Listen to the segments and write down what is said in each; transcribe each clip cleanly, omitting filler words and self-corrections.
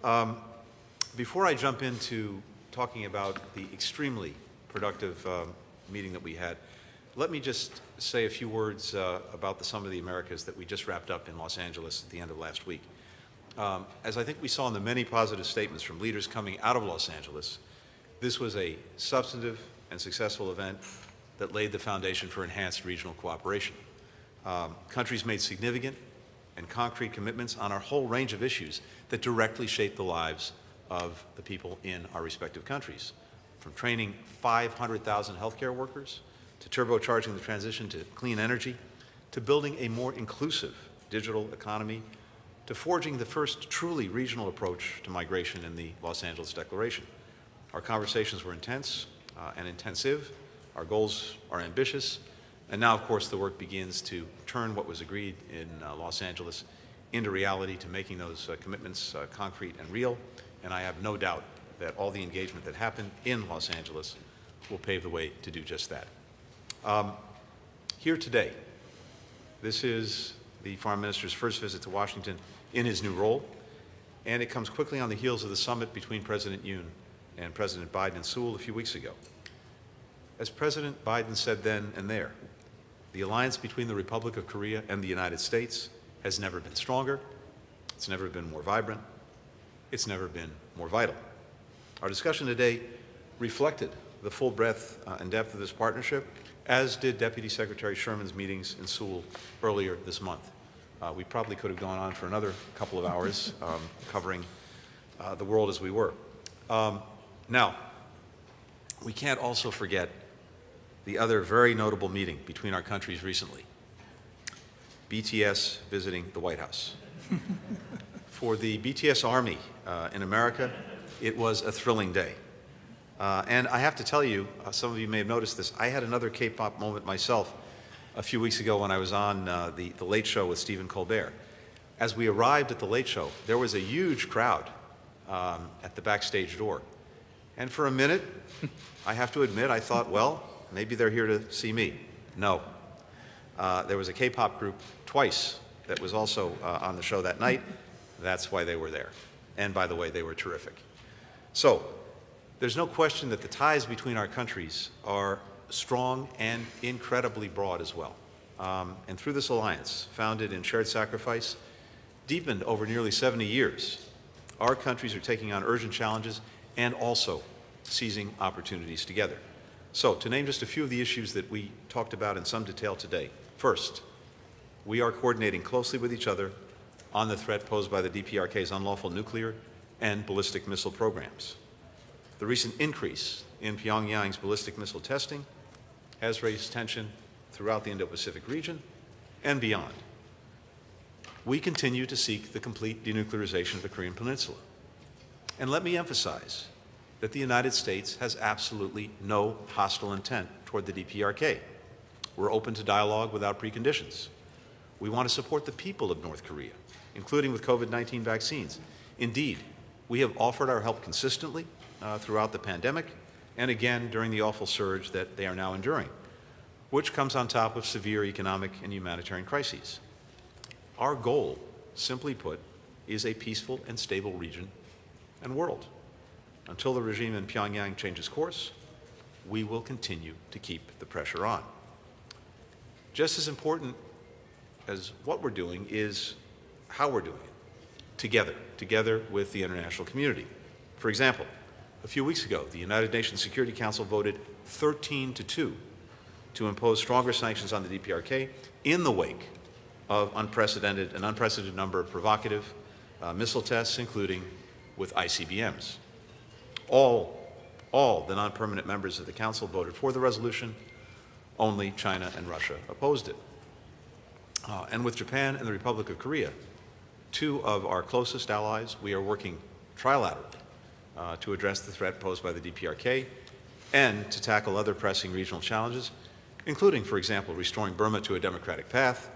Um, Before I jump into talking about the extremely productive meeting that we had, let me just say a few words about the Summit of the Americas that we just wrapped up in Los Angeles at the end of last week. As I think we saw in the many positive statements from leaders coming out of Los Angeles, this was a substantive and successful event that laid the foundation for enhanced regional cooperation. Countries made significant and concrete commitments on our whole range of issues that directly shape the lives of the people in our respective countries, from training 500,000 healthcare workers, to turbocharging the transition to clean energy, to building a more inclusive digital economy, to forging the first truly regional approach to migration in the Los Angeles Declaration. Our conversations were intense and intensive. Our goals are ambitious. And now, of course, the work begins to turn what was agreed in Los Angeles into reality, to making those commitments concrete and real. And I have no doubt that all the engagement that happened in Los Angeles will pave the way to do just that. Here today, this is the Foreign Minister's first visit to Washington in his new role, and it comes quickly on the heels of the summit between President Yoon and President Biden in Seoul a few weeks ago. As President Biden said then and there, the alliance between the Republic of Korea and the United States has never been stronger, it's never been more vibrant, it's never been more vital. Our discussion today reflected the full breadth and depth of this partnership, as did Deputy Secretary Sherman's meetings in Seoul earlier this month. We probably could have gone on for another couple of hours covering the world as we were. Now, we can't also forget the other very notable meeting between our countries recently, BTS visiting the White House. For the BTS Army in America, it was a thrilling day. And I have to tell you, some of you may have noticed this, I had another K-pop moment myself a few weeks ago when I was on the Late Show with Stephen Colbert. As we arrived at the Late Show, there was a huge crowd at the backstage door. And for a minute, I have to admit, I thought, well, maybe they're here to see me. No. There was a K-pop group twice that was also on the show that night. That's why they were there. And by the way, they were terrific. So, there's no question that the ties between our countries are strong and incredibly broad as well. And through this alliance, founded in shared sacrifice, deepened over nearly 70 years, our countries are taking on urgent challenges and also seizing opportunities together. So, to name just a few of the issues that we talked about in some detail today. First, we are coordinating closely with each other on the threat posed by the DPRK's unlawful nuclear and ballistic missile programs. The recent increase in Pyongyang's ballistic missile testing has raised tension throughout the Indo-Pacific region and beyond. We continue to seek the complete denuclearization of the Korean Peninsula. And let me emphasize that the United States has absolutely no hostile intent toward the DPRK. We're open to dialogue without preconditions. We want to support the people of North Korea, including with COVID-19 vaccines. Indeed, we have offered our help consistently throughout the pandemic and again during the awful surge that they are now enduring, which comes on top of severe economic and humanitarian crises. Our goal, simply put, is a peaceful and stable region and world. Until the regime in Pyongyang changes course, we will continue to keep the pressure on. Just as important as what we're doing is how we're doing it, together with the international community. For example, a few weeks ago, the United Nations Security Council voted 13-2 to impose stronger sanctions on the DPRK in the wake of an unprecedented number of provocative missile tests, including with ICBMs. All the non-permanent members of the Council voted for the resolution. Only China and Russia opposed it. And with Japan and the Republic of Korea, two of our closest allies, we are working trilaterally to address the threat posed by the DPRK and to tackle other pressing regional challenges, including, for example, restoring Burma to a democratic path,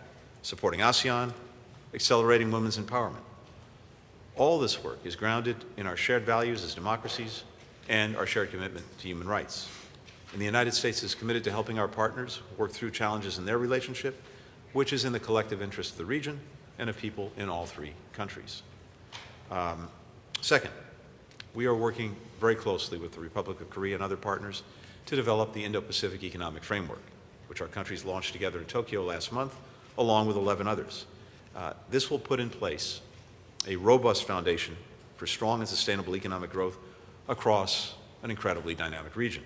supporting ASEAN, accelerating women's empowerment. All this work is grounded in our shared values as democracies and our shared commitment to human rights. And the United States is committed to helping our partners work through challenges in their relationship, which is in the collective interest of the region and of people in all three countries. Second, we are working very closely with the Republic of Korea and other partners to develop the Indo-Pacific Economic Framework, which our countries launched together in Tokyo last month, along with 11 others. This will put in place a robust foundation for strong and sustainable economic growth across an incredibly dynamic region.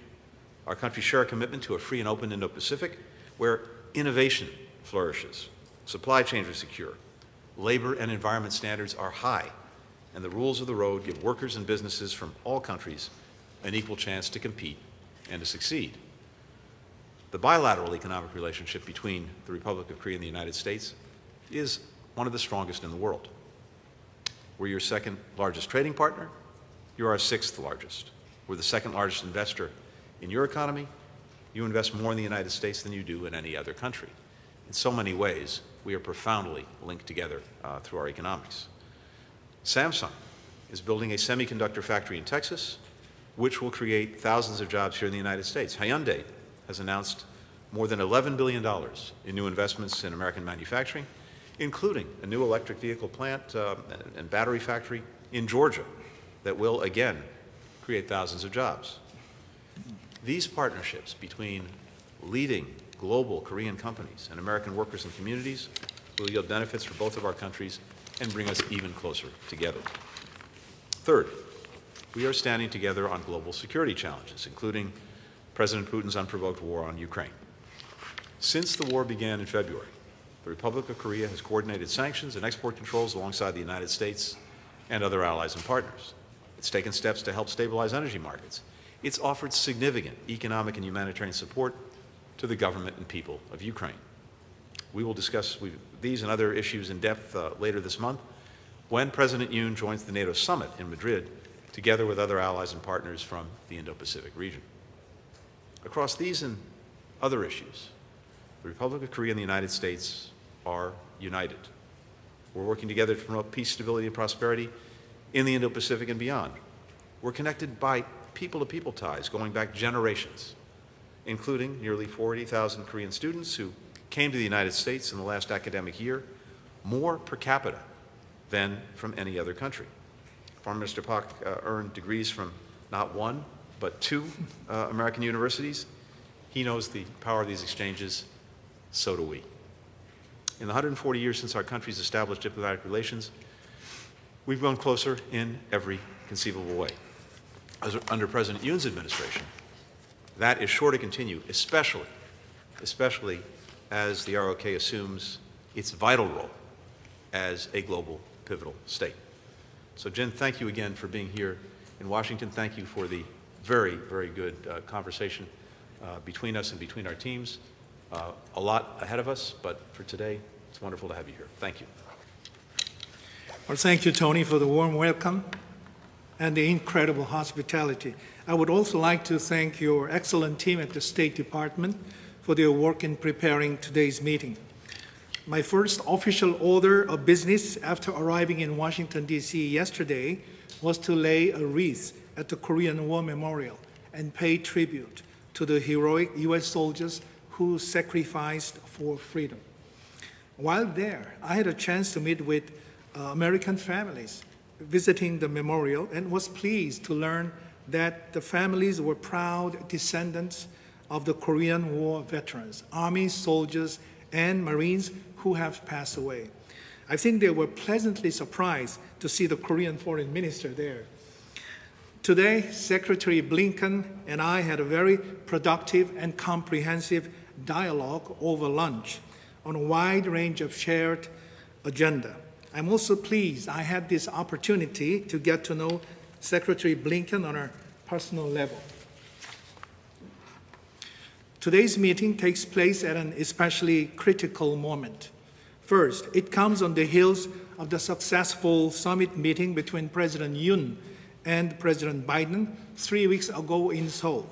Our countries share a commitment to a free and open Indo-Pacific where innovation flourishes, supply chains are secure, labor and environment standards are high, and the rules of the road give workers and businesses from all countries an equal chance to compete and to succeed. The bilateral economic relationship between the Republic of Korea and the United States is one of the strongest in the world. We're your second largest trading partner. You're our sixth largest. We're the second largest investor in your economy. You invest more in the United States than you do in any other country. In so many ways, we are profoundly linked together through our economics. Samsung is building a semiconductor factory in Texas, which will create thousands of jobs here in the United States. Hyundai has announced more than $11 billion in new investments in American manufacturing, including a new electric vehicle plant and battery factory in Georgia that will, again, create thousands of jobs. These partnerships between leading global Korean companies and American workers and communities will yield benefits for both of our countries and bring us even closer together. Third, we are standing together on global security challenges, including President Putin's unprovoked war on Ukraine. Since the war began in February, the Republic of Korea has coordinated sanctions and export controls alongside the United States and other allies and partners. It's taken steps to help stabilize energy markets. It's offered significant economic and humanitarian support to the government and people of Ukraine. We will discuss these and other issues in depth later this month when President Yoon joins the NATO summit in Madrid, together with other allies and partners from the Indo-Pacific region. Across these and other issues, the Republic of Korea and the United States are united. We're working together to promote peace, stability, and prosperity in the Indo-Pacific and beyond. We're connected by people-to-people ties going back generations, including nearly 40,000 Korean students who came to the United States in the last academic year, more per capita than from any other country. Foreign Minister Pak earned degrees from not one, but two American universities. He knows the power of these exchanges, so do we. In the 140 years since our countries established diplomatic relations, we've grown closer in every conceivable way. Under President Yoon's administration, that is sure to continue, especially as the ROK assumes its vital role as a global pivotal state. So Jen, thank you again for being here in Washington. Thank you for the very, very good conversation between us and between our teams. A lot ahead of us, but for today, it's wonderful to have you here. Thank you. Well, thank you, Tony, for the warm welcome and the incredible hospitality. I would also like to thank your excellent team at the State Department for their work in preparing today's meeting. My first official order of business after arriving in Washington, D.C. yesterday was to lay a wreath at the Korean War Memorial and pay tribute to the heroic U.S. soldiers who sacrificed for freedom. While there, I had a chance to meet with American families visiting the memorial and was pleased to learn that the families were proud descendants of the Korean War veterans, Army soldiers, and Marines who have passed away. I think they were pleasantly surprised to see the Korean foreign minister there. Today, Secretary Blinken and I had a very productive and comprehensive dialogue over lunch on a wide range of shared agenda. I'm also pleased I had this opportunity to get to know Secretary Blinken on a personal level. Today's meeting takes place at an especially critical moment. First, it comes on the heels of the successful summit meeting between President Yoon and President Biden 3 weeks ago in Seoul,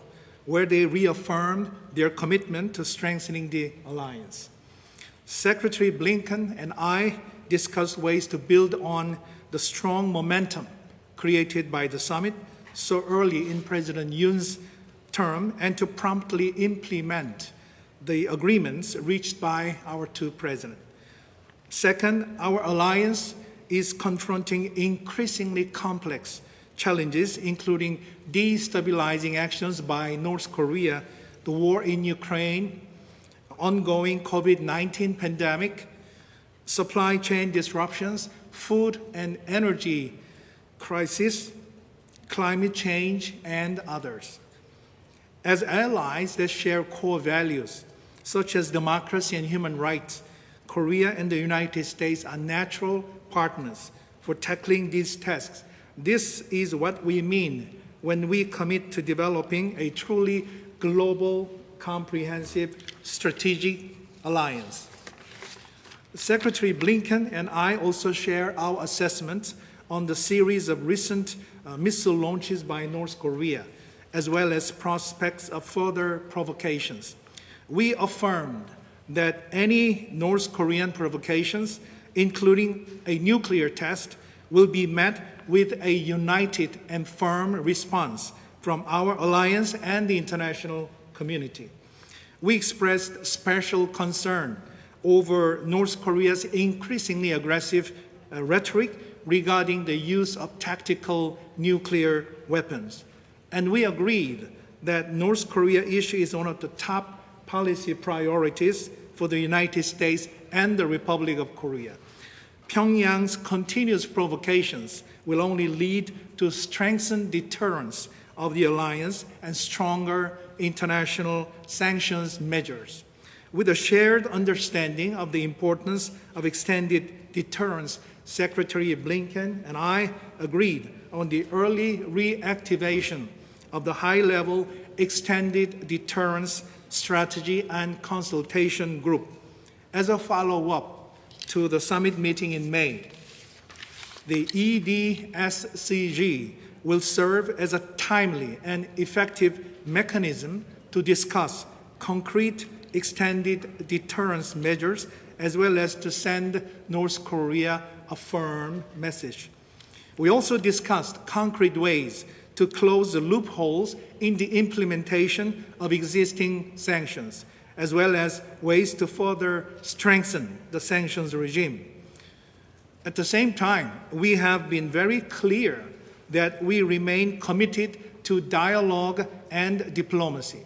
where they reaffirmed their commitment to strengthening the alliance. Secretary Blinken and I discussed ways to build on the strong momentum created by the summit so early in President Yoon's term and to promptly implement the agreements reached by our two presidents. Second, our alliance is confronting increasingly complex challenges, including destabilizing actions by North Korea, the war in Ukraine, ongoing COVID-19 pandemic, supply chain disruptions, food and energy crisis, climate change, and others. As allies that share core values, such as democracy and human rights, Korea and the United States are natural partners for tackling these tasks. This is what we mean when we commit to developing a truly global, comprehensive, strategic alliance. Secretary Blinken and I also share our assessment on the series of recent missile launches by North Korea, as well as prospects of further provocations. We affirmed that any North Korean provocations, including a nuclear test, will be met with a united and firm response from our alliance and the international community. We expressed special concern over North Korea's increasingly aggressive rhetoric regarding the use of tactical nuclear weapons. And we agreed that North Korea issue is one of the top policy priorities for the United States and the Republic of Korea. Pyongyang's continuous provocations will only lead to strengthened deterrence of the alliance and stronger international sanctions measures. With a shared understanding of the importance of extended deterrence, Secretary Blinken and I agreed on the early reactivation of the high-level extended deterrence strategy and consultation group. As a follow-up to the summit meeting in May, the EDSCG will serve as a timely and effective mechanism to discuss concrete extended deterrence measures, as well as to send North Korea a firm message. We also discussed concrete ways to close the loopholes in the implementation of existing sanctions, as well as ways to further strengthen the sanctions regime. At the same time, we have been very clear that we remain committed to dialogue and diplomacy.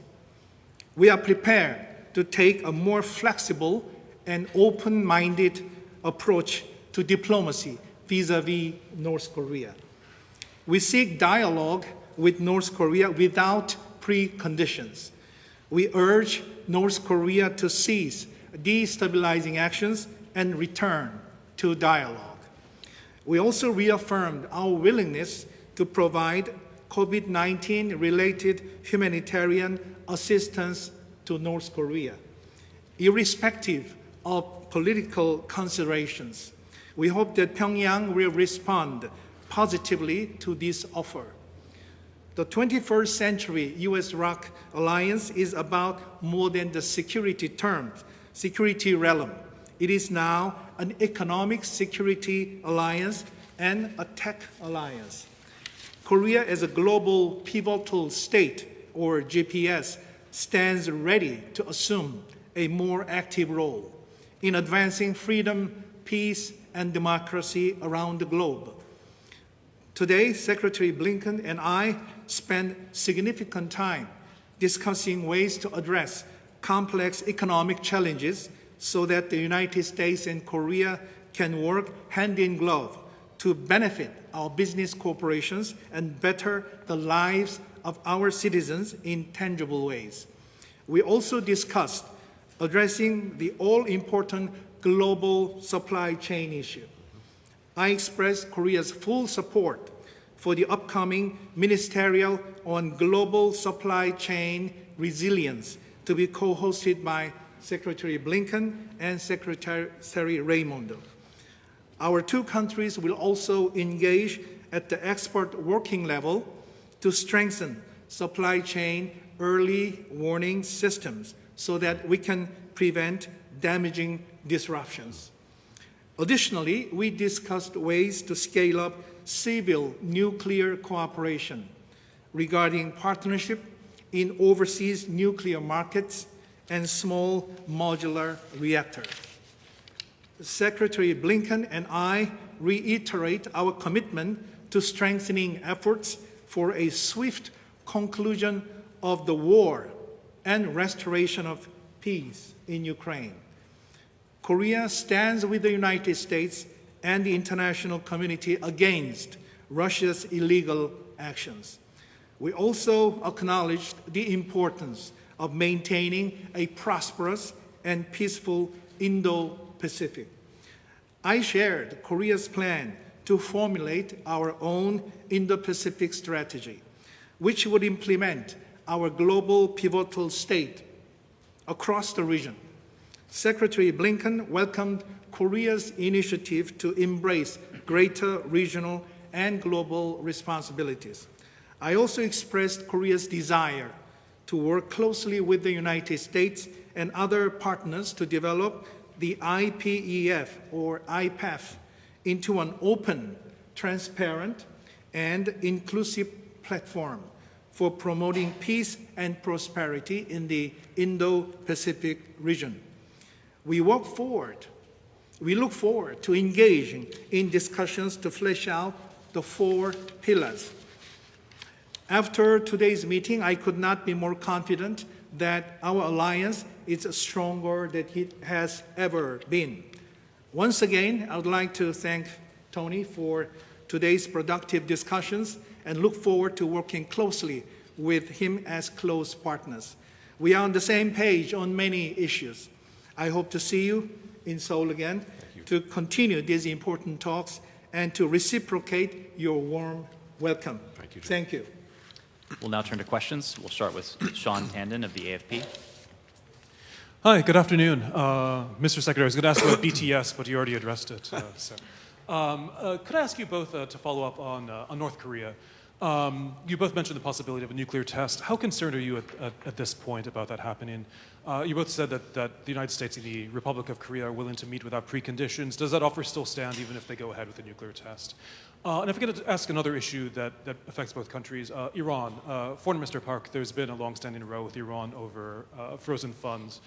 We are prepared to take a more flexible and open-minded approach to diplomacy vis-à-vis North Korea. We seek dialogue with North Korea without preconditions. We urge North Korea to cease destabilizing actions and return to dialogue. We also reaffirmed our willingness to provide COVID-19-related humanitarian assistance to North Korea. Irrespective of political considerations, we hope that Pyongyang will respond positively to this offer. The 21st century U.S.-ROK alliance is about more than the security realm. It is now an economic security alliance and a tech alliance. Korea, as a global pivotal state, or GPS, stands ready to assume a more active role in advancing freedom, peace, and democracy around the globe. Today, Secretary Blinken and I spent significant time discussing ways to address complex economic challenges so that the United States and Korea can work hand in glove to benefit our business corporations and better the lives of our citizens in tangible ways. We also discussed addressing the all-important global supply chain issue. I expressed Korea's full support for the upcoming Ministerial on Global Supply Chain Resilience to be co-hosted by Secretary Blinken and Secretary Raimondo. Our two countries will also engage at the expert working level to strengthen supply chain early warning systems so that we can prevent damaging disruptions. Additionally, we discussed ways to scale up civil nuclear cooperation regarding partnership in overseas nuclear markets and small modular reactors. Secretary Blinken and I reiterate our commitment to strengthening efforts for a swift conclusion of the war and restoration of peace in Ukraine. Korea stands with the United States and the international community against Russia's illegal actions. We also acknowledged the importance of maintaining a prosperous and peaceful Indo-Pacific. I shared Korea's plan to formulate our own Indo-Pacific strategy, which would implement our global pivotal state across the region. Secretary Blinken welcomed Korea's initiative to embrace greater regional and global responsibilities. I also expressed Korea's desire to work closely with the United States and other partners to develop the IPEF or IPEF into an open, transparent, and inclusive platform for promoting peace and prosperity in the Indo-Pacific region. We look forward to engaging in discussions to flesh out the 4 pillars. After today's meeting, I could not be more confident that our alliance is stronger than it has ever been. Once again, I would like to thank Tony for today's productive discussions and look forward to working closely with him as close partners. We are on the same page on many issues. I hope to see you in Seoul again to continue these important talks and to reciprocate your warm welcome. Thank you, Jim. Thank you. We'll now turn to questions. We'll start with Sean Tandon of the AFP. Hi, good afternoon. Mr. Secretary, I was going to ask about BTS, but you already addressed it. Could I ask you both to follow up on North Korea? You both mentioned the possibility of a nuclear test. How concerned are you at this point about that happening? You both said that the United States and the Republic of Korea are willing to meet without preconditions. Does that offer still stand even if they go ahead with a nuclear test? And if I could ask another issue that affects both countries, Iran. Foreign Minister Park, there's been a long-standing row with Iran over frozen funds.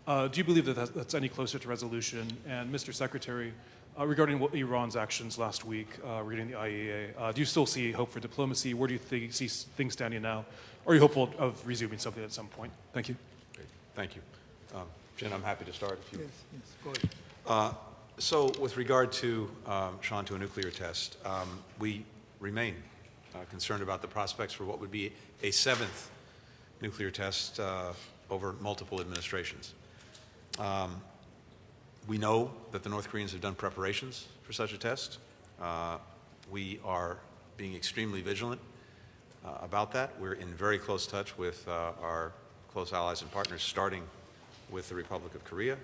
Do you believe that that's any closer to resolution? And Mr. Secretary, regarding Iran's actions last week regarding the IAEA, do you still see hope for diplomacy? Where do you see things standing now? Or are you hopeful of resuming something at some point? Thank you. Great. Thank you. Jen, I'm happy to start if you... Yes, go ahead. So with regard to, Sean, to a nuclear test, we remain concerned about the prospects for what would be a 7th nuclear test over multiple administrations. We know that the North Koreans have done preparations for such a test. We are being extremely vigilant about that. We're in very close touch with our close allies and partners, starting with the Republic of Korea,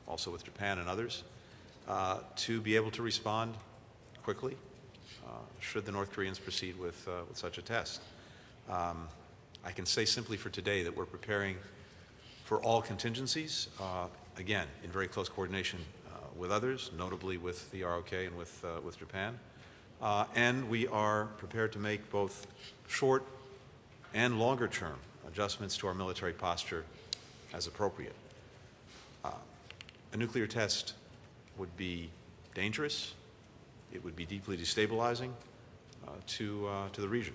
also with Japan and others, to be able to respond quickly should the North Koreans proceed with such a test. I can say simply for today that we're preparing for all contingencies, again, in very close coordination with others, notably with the ROK and with Japan. And we are prepared to make both short and longer term adjustments to our military posture as appropriate. A nuclear test would be dangerous. It would be deeply destabilizing to the region.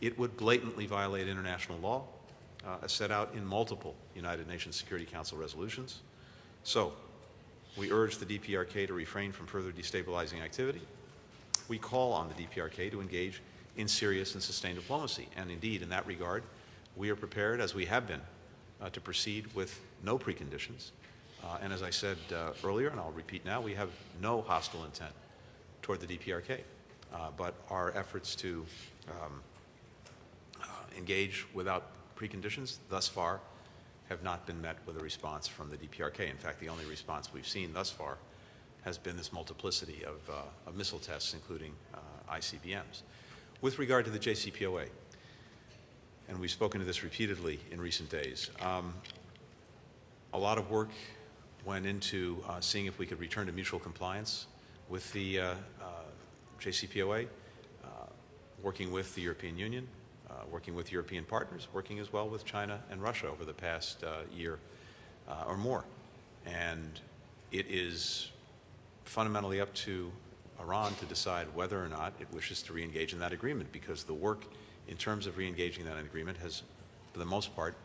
It would blatantly violate international law as set out in multiple United Nations Security Council resolutions. So we urge the DPRK to refrain from further destabilizing activity. We call on the DPRK to engage in serious and sustained diplomacy. And indeed, in that regard, we are prepared, as we have been, to proceed with no preconditions. And as I said earlier, and I'll repeat now, we have no hostile intent toward the DPRK. But our efforts to engage without preconditions thus far have not been met with a response from the DPRK. In fact, the only response we've seen thus far has been this multiplicity of missile tests, including ICBMs. With regard to the JCPOA, and we've spoken to this repeatedly in recent days, a lot of work went into seeing if we could return to mutual compliance with the JCPOA, working with the European Union, working with European partners, working as well with China and Russia over the past year or more. And it is fundamentally up to Iran to decide whether or not it wishes to re-engage in that agreement, because the work in terms of re-engaging that agreement has, for the most part,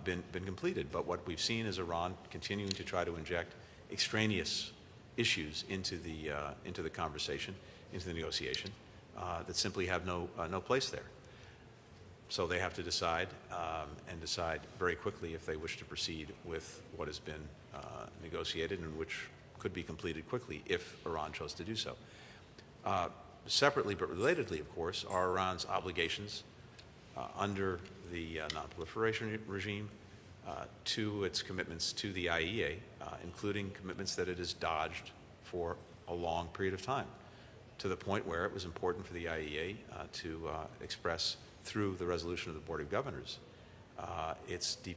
been completed. But what we've seen is Iran continuing to try to inject extraneous issues into the conversation, into the negotiation, that simply have no place there. So they have to decide, and decide very quickly if they wish to proceed with what has been negotiated, and which could be completed quickly if Iran chose to do so. Separately but relatedly, of course, are Iran's obligations under the non-proliferation regime to its commitments to the IAEA, including commitments that it has dodged for a long period of time, to the point where it was important for the IAEA to express through the resolution of the Board of Governors its deep.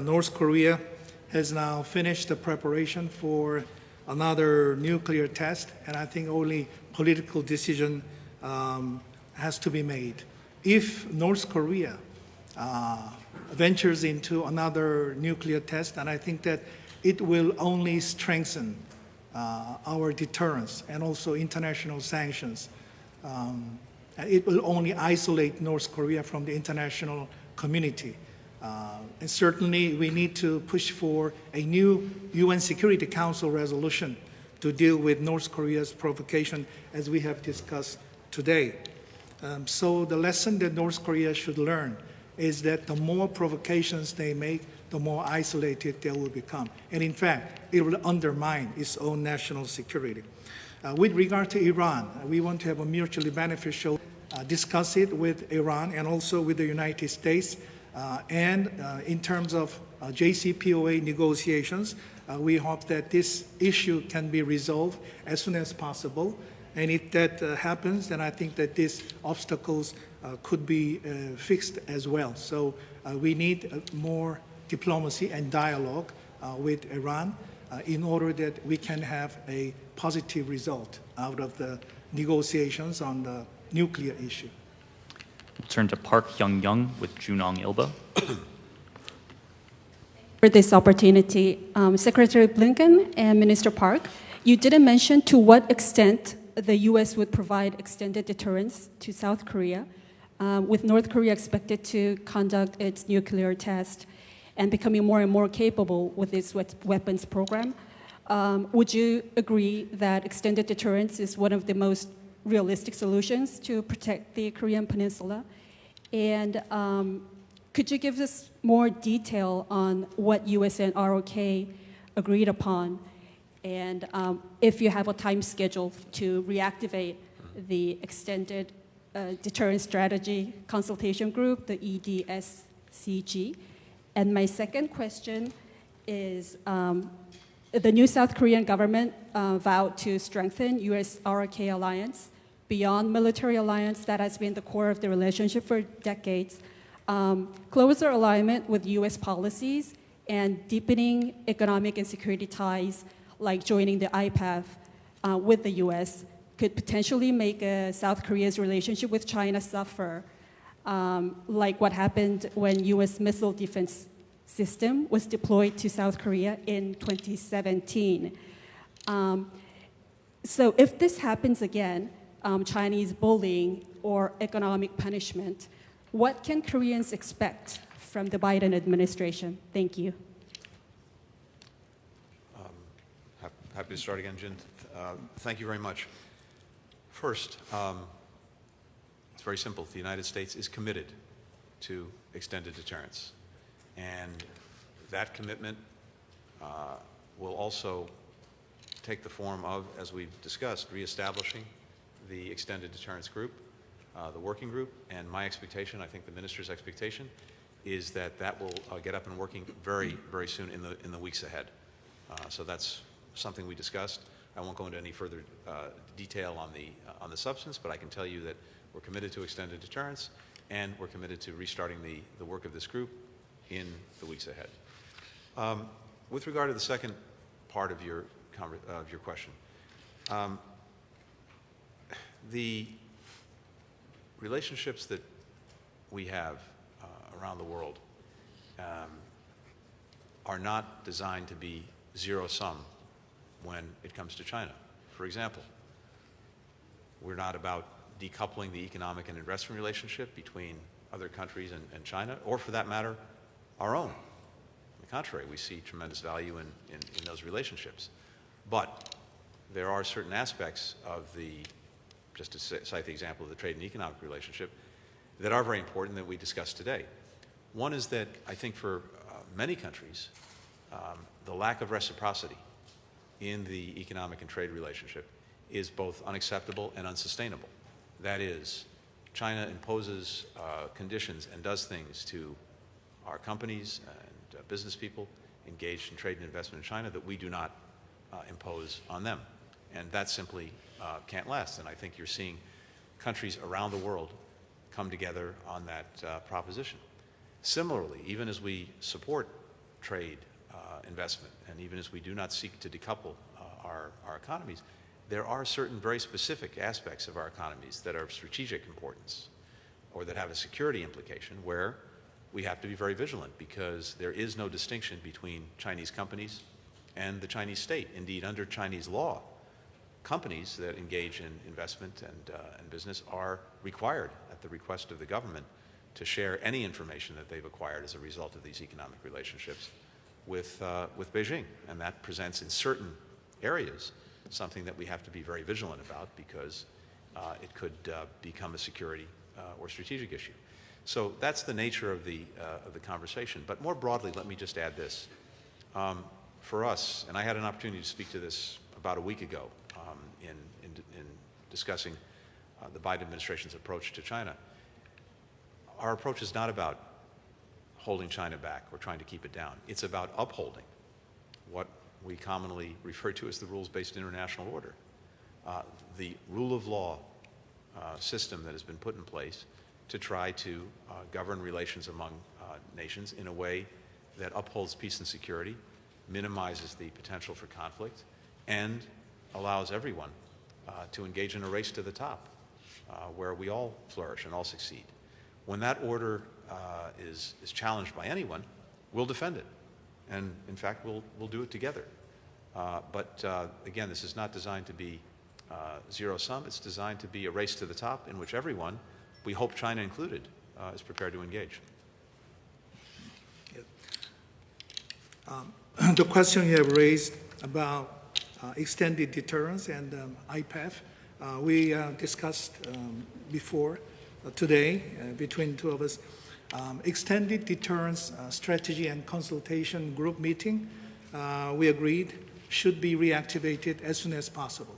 North Korea has now finished the preparation for another nuclear test, and I think only political decision has to be made. If North Korea ventures into another nuclear test, and I think that it will only strengthen our deterrence and also international sanctions. It will only isolate North Korea from the international community. And certainly we need to push for a new UN Security Council resolution to deal with North Korea's provocation, as we have discussed today. So the lesson that North Korea should learn is that the more provocations they make, the more isolated they will become. And in fact, it will undermine its own national security. With regard to Iran, we want to have a mutually beneficial discuss it with Iran and also with the United States. And in terms of JCPOA negotiations, we hope that this issue can be resolved as soon as possible. And if that happens, then I think that these obstacles could be fixed as well. So we need more diplomacy and dialogue with Iran in order that we can have a positive result out of the negotiations on the nuclear issue. We'll turn to Park Hyung-young with Junong Ilbo. For this opportunity, Secretary Blinken and Minister Park, you didn't mention to what extent the U.S. would provide extended deterrence to South Korea, with North Korea expected to conduct its nuclear test and becoming more and more capable with its weapons program. Would you agree that extended deterrence is one of the most realistic solutions to protect the Korean Peninsula? And could you give us more detail on what U.S. and ROK agreed upon? And if you have a time schedule to reactivate the Extended Deterrence Strategy Consultation Group, the EDSCG. And my second question is, the new South Korean government vowed to strengthen U.S.-ROK alliance beyond military alliance that has been the core of the relationship for decades, closer alignment with U.S. policies and deepening economic and security ties, like joining the IPAF with the U.S., could potentially make South Korea's relationship with China suffer, like what happened when U.S. missile defense system was deployed to South Korea in 2017. So if this happens again, Chinese bullying or economic punishment, what can Koreans expect from the Biden administration? Thank you. Happy to start again, Jin. Thank you very much. First, it's very simple. The United States is committed to extended deterrence. And that commitment will also take the form of, as we've discussed, reestablishing the Extended Deterrence Group, the working group. And my expectation, I think the minister's expectation, is that that will get up and working very, very soon in the weeks ahead. So that's something we discussed. I won't go into any further detail on the substance, but I can tell you that we're committed to extended deterrence, and we're committed to restarting the work of this group in the weeks ahead. With regard to the second part of your question, the relationships that we have around the world are not designed to be zero sum when it comes to China. For example, we're not about decoupling the economic and investment relationship between other countries and China, or for that matter, our own. On the contrary, we see tremendous value in those relationships. But there are certain aspects of just to cite the example of the trade and economic relationship, that are very important that we discussed today. One is that I think for many countries, the lack of reciprocity in the economic and trade relationship is both unacceptable and unsustainable. That is, China imposes conditions and does things to our companies and business people engaged in trade and investment in China that we do not impose on them. And that simply can't last. And I think you're seeing countries around the world come together on that proposition. Similarly, even as we support trade investment, and even as we do not seek to decouple our economies, there are certain very specific aspects of our economies that are of strategic importance or that have a security implication where we have to be very vigilant, because there is no distinction between Chinese companies and the Chinese state. Indeed, under Chinese law, companies that engage in investment and business are required, at the request of the government, to share any information that they've acquired as a result of these economic relationships with Beijing. And that presents in certain areas something that we have to be very vigilant about, because it could become a security or strategic issue. So that's the nature of the conversation. But more broadly, let me just add this. For us, and I had an opportunity to speak to this about a week ago in discussing the Biden administration's approach to China, our approach is not about holding China back or trying to keep it down. It's about upholding what we commonly refer to as the rules-based international order, the rule of law system that has been put in place to try to govern relations among nations in a way that upholds peace and security, minimizes the potential for conflict, and allows everyone to engage in a race to the top where we all flourish and all succeed. When that order is challenged by anyone, we'll defend it. And in fact, we'll do it together. But again, this is not designed to be zero-sum. It's designed to be a race to the top in which everyone, we hope China included, is prepared to engage. The question you have raised about extended deterrence and IPEF, we discussed before today between the two of us. Extended deterrence strategy and consultation group meeting, we agreed, should be reactivated as soon as possible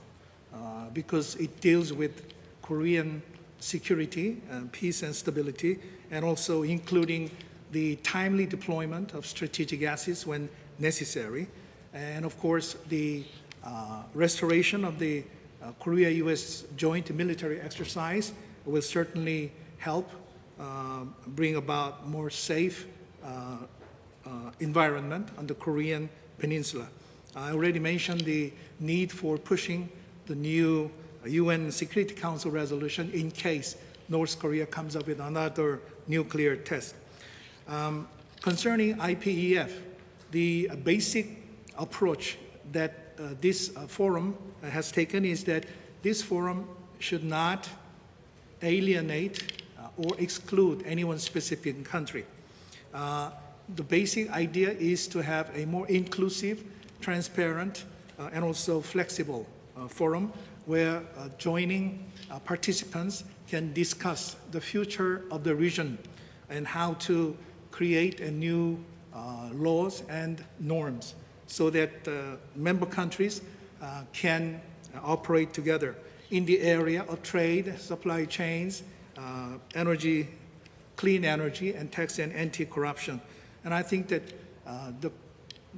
because it deals with Korean security, peace and stability, and also including the timely deployment of strategic assets when necessary, and of course the restoration of the Korea-U.S. joint military exercise will certainly help bring about more safe environment on the Korean Peninsula. I already mentioned the need for pushing the new UN Security Council resolution in case North Korea comes up with another nuclear test. Concerning IPEF, the basic approach that this forum has taken is that this forum should not alienate or exclude any one specific country. The basic idea is to have a more inclusive, transparent, and also flexible forum where joining participants can discuss the future of the region and how to create a new laws and norms so that member countries can operate together in the area of trade, supply chains, energy, clean energy, and tax and anti-corruption. And I think that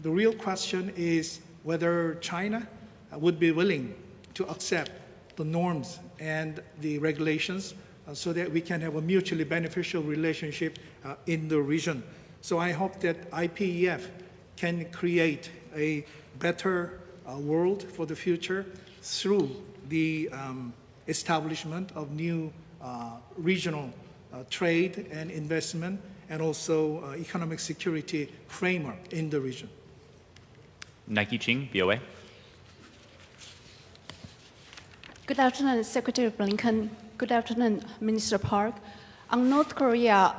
the real question is whether China would be willing to accept the norms and the regulations so that we can have a mutually beneficial relationship in the region. So I hope that IPEF can create a better world for the future through the establishment of new regional trade and investment and also economic security framework in the region. Nike Ching, VOA. Good afternoon, Secretary Blinken. Good afternoon, Minister Park. On North Korea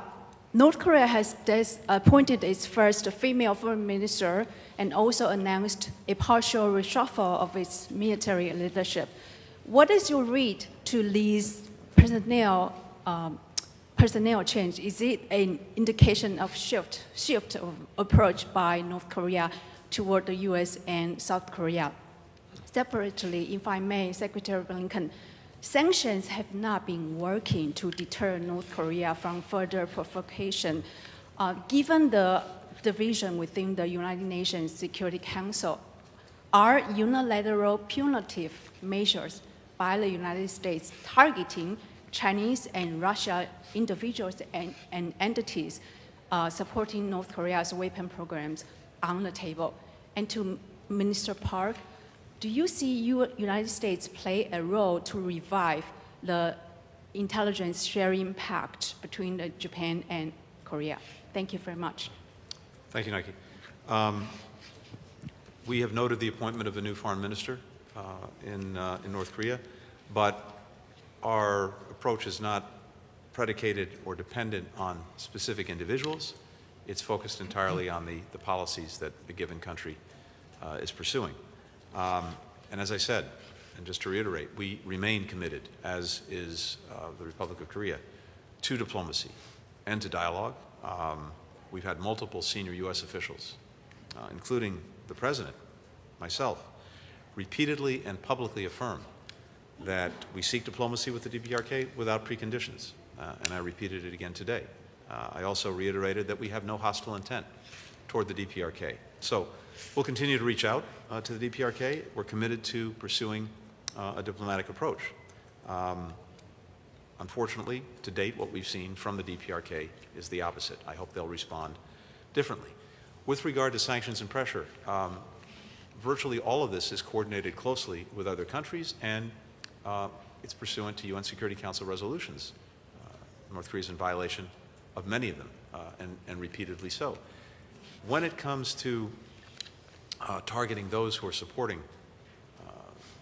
has appointed its first female foreign minister and also announced a partial reshuffle of its military leadership. What is your read to these personnel change? Is it an indication of shift of approach by North Korea toward the U.S. and South Korea? Separately, if I may, Secretary Blinken, sanctions have not been working to deter North Korea from further provocation. Given the division within the United Nations Security Council, are unilateral punitive measures by the United States targeting Chinese and Russia individuals and entities supporting North Korea's weapon programs on the table? And to Minister Park, do you see United States play a role to revive the intelligence sharing pact between Japan and Korea? Thank you very much. Thank you, Nike. We have noted the appointment of a new foreign minister in North Korea, but our approach is not predicated or dependent on specific individuals. It's focused entirely on the policies that a given country is pursuing. And as I said, and just to reiterate, we remain committed, as is the Republic of Korea, to diplomacy and to dialogue. We've had multiple senior U.S. officials, including the President, myself, repeatedly and publicly affirm that we seek diplomacy with the DPRK without preconditions, and I repeated it again today. I also reiterated that we have no hostile intent toward the DPRK. So we'll continue to reach out to the DPRK. We're committed to pursuing a diplomatic approach. Unfortunately, to date, what we've seen from the DPRK is the opposite. I hope they'll respond differently. With regard to sanctions and pressure, virtually all of this is coordinated closely with other countries, and it's pursuant to UN Security Council resolutions. North Korea is in violation of many of them, and repeatedly so. When it comes to targeting those who are supporting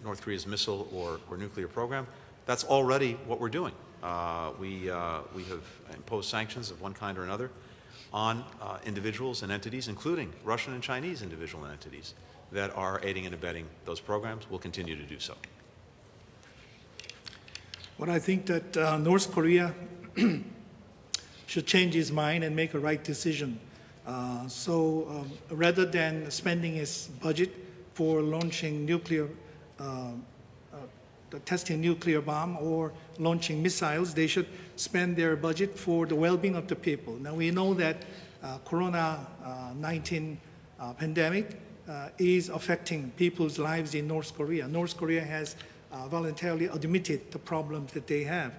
North Korea's missile or nuclear program, that's already what we're doing. We have imposed sanctions of one kind or another on individuals and entities, including Russian and Chinese individual and entities, that are aiding and abetting those programs. We'll continue to do so. Well, I think that North Korea should change its mind and make a right decision. So rather than spending its budget for launching testing nuclear bomb or launching missiles, they should spend their budget for the well-being of the people. Now we know that Corona-19 pandemic is affecting people's lives in North Korea. North Korea has voluntarily admitted the problems that they have.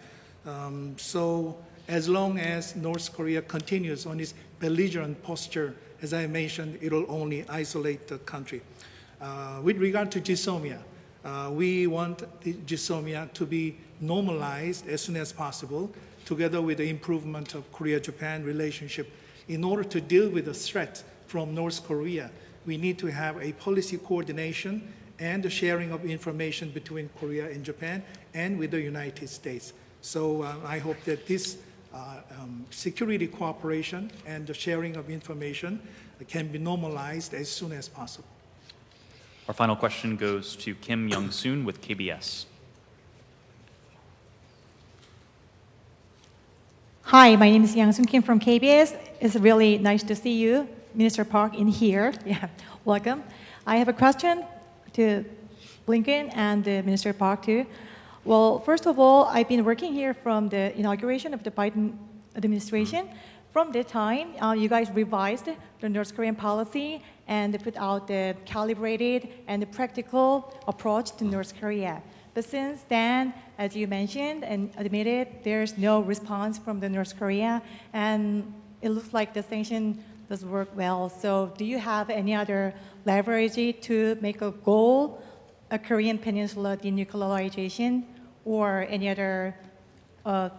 So as long as North Korea continues on its belligerent posture, as I mentioned, it will only isolate the country. With regard to GSOMIA, we want the GSOMIA to be normalized as soon as possible, together with the improvement of Korea-Japan relationship. In order to deal with the threat from North Korea, we need to have a policy coordination and the sharing of information between Korea and Japan and with the United States. So I hope that this security cooperation and the sharing of information can be normalized as soon as possible. Our final question goes to Kim Young-soon with KBS. Hi, my name is Yang-soon Kim from KBS. It's really nice to see you, Minister Park, in here. Yeah, welcome. I have a question to Blinken and Minister Park too. Well, first of all, I've been working here from the inauguration of the Biden administration. From that time, you guys revised the North Korean policy and put out the calibrated and the practical approach to North Korea. But since then, as you mentioned and admitted, there's no response from the North Korea, and it looks like the sanction doesn't work well. So do you have any other leverage to make a goal, a Korean Peninsula denuclearization, or any other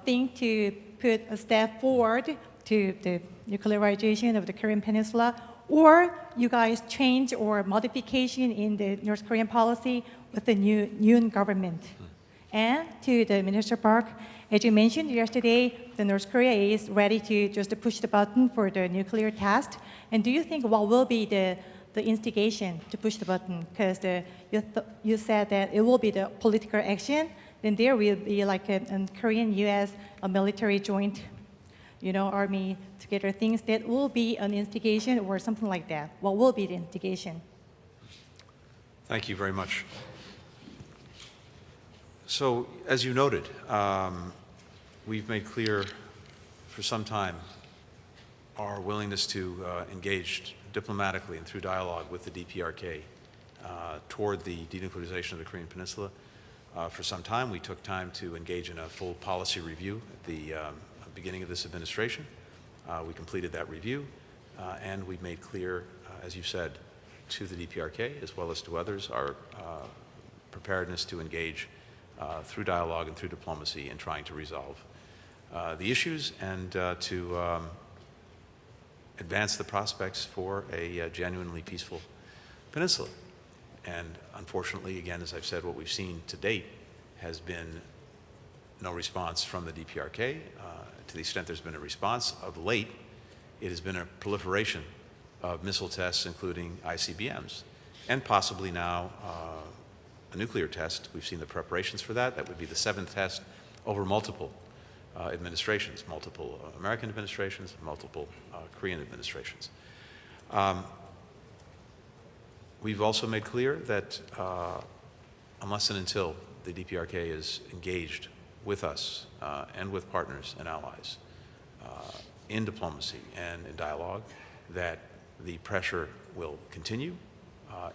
thing to put a step forward to the nuclearization of the Korean Peninsula? or you guys change or modification in the North Korean policy with the new government. And to the Minister Park, as you mentioned yesterday, the North Korea is ready to just push the button for the nuclear test. And do you think what will be the instigation to push the button? Because you said that it will be the political action, then there will be like a Korean-U.S. military joint, army together things that will be an instigation or something like that. What will be the instigation? Thank you very much. So, as you noted, we've made clear for some time our willingness to engage diplomatically and through dialogue with the DPRK toward the denuclearization of the Korean Peninsula. For some time, we took time to engage in a full policy review at the beginning of this administration. We completed that review, and we've made clear, as you said, to the DPRK as well as to others, our preparedness to engage through dialogue and through diplomacy in trying to resolve the issues and to advance the prospects for a genuinely peaceful peninsula. And unfortunately, again, as I've said, what we've seen to date has been no response from the DPRK. To the extent there's been a response of late, it has been a proliferation of missile tests, including ICBMs, and possibly now a nuclear test. We've seen the preparations for that. That would be the 7th test over multiple administrations, multiple American administrations, multiple Korean administrations. We've also made clear that unless and until the DPRK is engaged with us and with partners and allies in diplomacy and in dialogue, that the pressure will continue,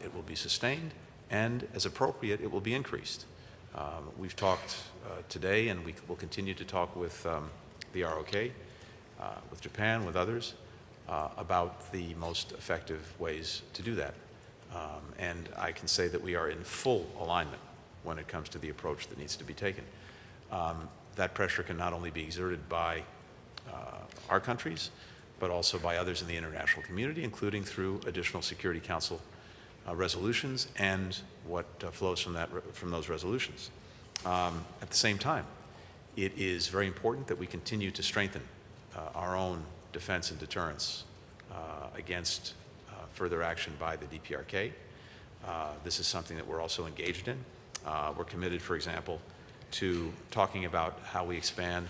it will be sustained, and as appropriate, it will be increased. We've talked today, and we will continue to talk with the ROK, with Japan, with others, about the most effective ways to do that. And I can say that we are in full alignment when it comes to the approach that needs to be taken. That pressure can not only be exerted by our countries, but also by others in the international community, including through additional Security Council resolutions and what flows from those resolutions. At the same time, it is very important that we continue to strengthen our own defense and deterrence against further action by the DPRK. This is something that we're also engaged in. We're committed, for example, to talking about how we expand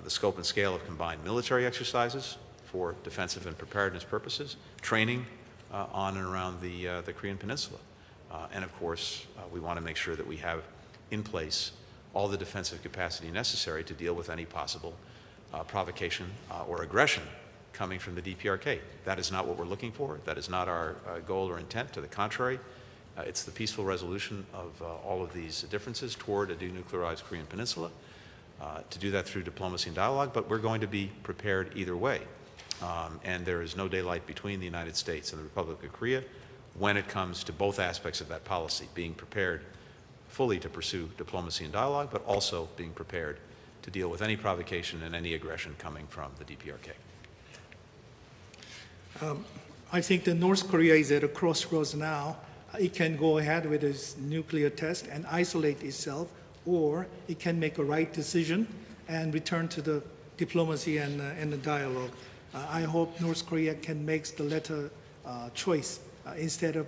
the scope and scale of combined military exercises for defensive and preparedness purposes, training on and around the Korean Peninsula. And of course, we want to make sure that we have in place all the defensive capacity necessary to deal with any possible provocation or aggression coming from the DPRK. That is not what we're looking for. That is not our goal or intent. To the contrary, it's the peaceful resolution of all of these differences toward a denuclearized Korean Peninsula. To do that through diplomacy and dialogue, but we're going to be prepared either way. And there is no daylight between the United States and the Republic of Korea when it comes to both aspects of that policy, being prepared fully to pursue diplomacy and dialogue, but also being prepared to deal with any provocation and any aggression coming from the DPRK. I think that North Korea is at a crossroads now. It can go ahead with its nuclear test and isolate itself, or it can make a right decision and return to the diplomacy and the dialogue. I hope North Korea can make the latter choice instead of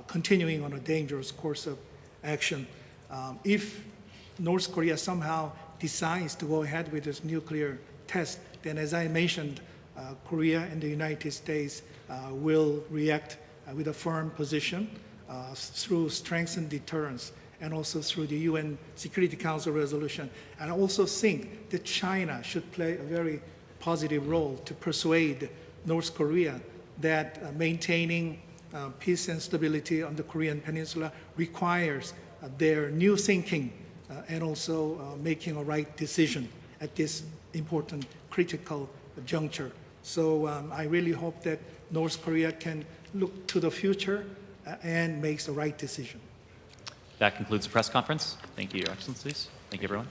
continuing on a dangerous course of action. If North Korea somehow decides to go ahead with this nuclear test, then as I mentioned, Korea and the United States will react with a firm position through strengthened deterrence and also through the UN Security Council resolution. And I also think that China should play a very positive role to persuade North Korea that maintaining peace and stability on the Korean Peninsula requires their new thinking and also making a right decision at this important, critical juncture. So I really hope that North Korea can look to the future and makes the right decision. That concludes the press conference. Thank you, Your Excellencies. Thank you, everyone.